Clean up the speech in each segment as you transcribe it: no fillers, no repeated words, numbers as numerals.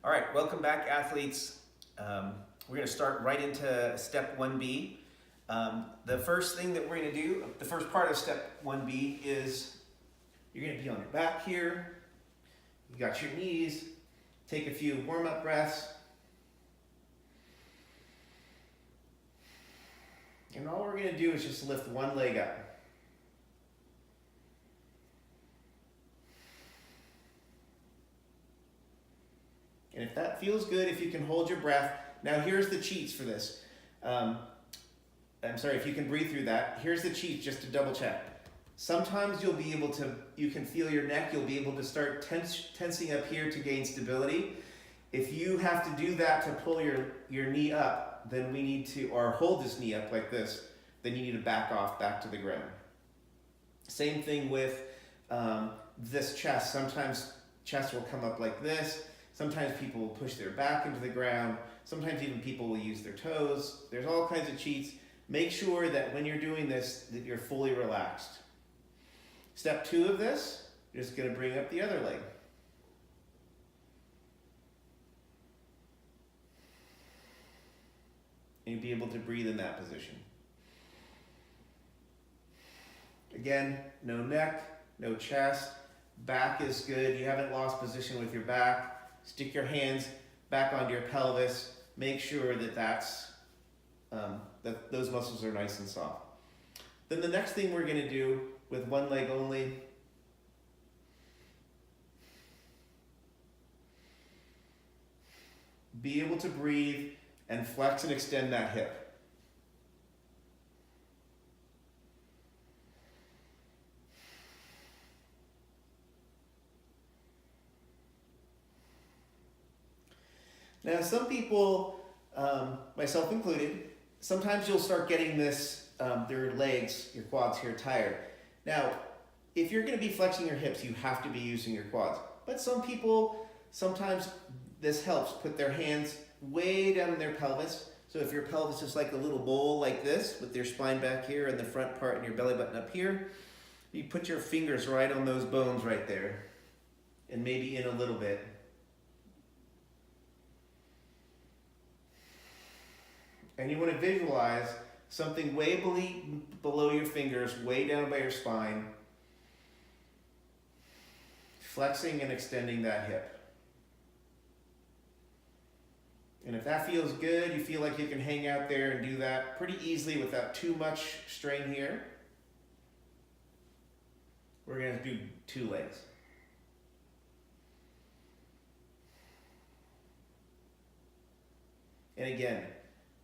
All right, welcome back, athletes. We're going to start right into Step 1b. The first thing that we're going to do, the first part of Step 1b is you're going to be on your back here. You got your knees. Take a few warm-up breaths. And all we're going to do is just lift one leg up. And if that feels good, if you can hold your breath. Now here's the cheats for this. I'm sorry, if you can breathe through that. Here's the cheats just to double check. Sometimes you'll be able to, you can feel your neck, you'll be able to start tensing up here to gain stability. If you have to do that to pull your knee up, then we need to, or hold this knee up like this, then you need to back off, back to the ground. Same thing with this chest. Sometimes chest will come up like this. Sometimes people will push their back into the ground. Sometimes even people will use their toes. There's all kinds of cheats. Make sure that when you're doing this, that you're fully relaxed. Step 2 of this, you're just going to bring up the other leg. And you'll be able to breathe in that position. Again, no neck, no chest. Back is good. You haven't lost position with your back. Stick your hands back onto your pelvis. Make sure that that those muscles are nice and soft. Then the next thing we're going to do with one leg only, be able to breathe and flex and extend that hip. Now, some people, myself included, sometimes you'll start getting this, their legs, your quads here tired. Now, if you're going to be flexing your hips, you have to be using your quads. But some people, sometimes this helps, put their hands way down in their pelvis. So if your pelvis is like a little bowl like this, with your spine back here and the front part and your belly button up here, you put your fingers right on those bones right there, and maybe in a little bit. And you want to visualize something way below your fingers, way down by your spine, flexing and extending that hip. And if that feels good, you feel like you can hang out there and do that pretty easily without too much strain here, we're going to do 2 legs. And again,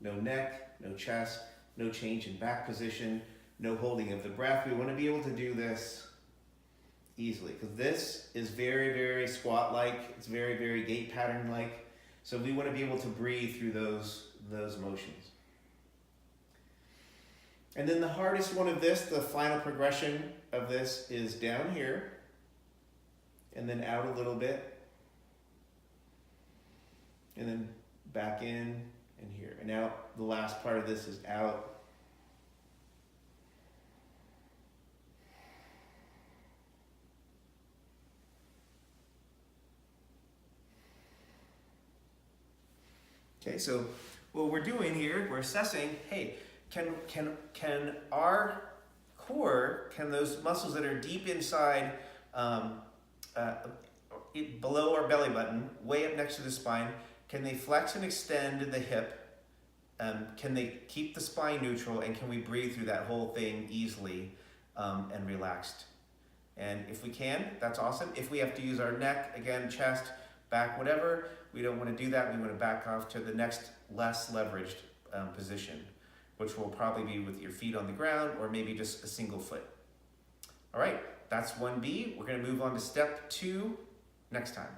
no neck, no chest, no change in back position, no holding of the breath. We want to be able to do this easily because this is very, very squat-like. It's very, very gait pattern-like. So we want to be able to breathe through those motions. And then the hardest one of this, the final progression of this, is down here and then out a little bit and then back in and here. And now the last part of this is out. Okay, so what we're doing here, we're assessing, hey, can our core, can those muscles that are deep inside, below our belly button, way up next to the spine, can they flex and extend the hip? Can they keep the spine neutral? And can we breathe through that whole thing easily and relaxed? And if we can, that's awesome. If we have to use our neck, again, chest, back, whatever, we don't want to do that. We want to back off to the next less leveraged position, which will probably be with your feet on the ground or maybe just a single foot. All right, that's 1B. We're going to move on to Step 2 next time.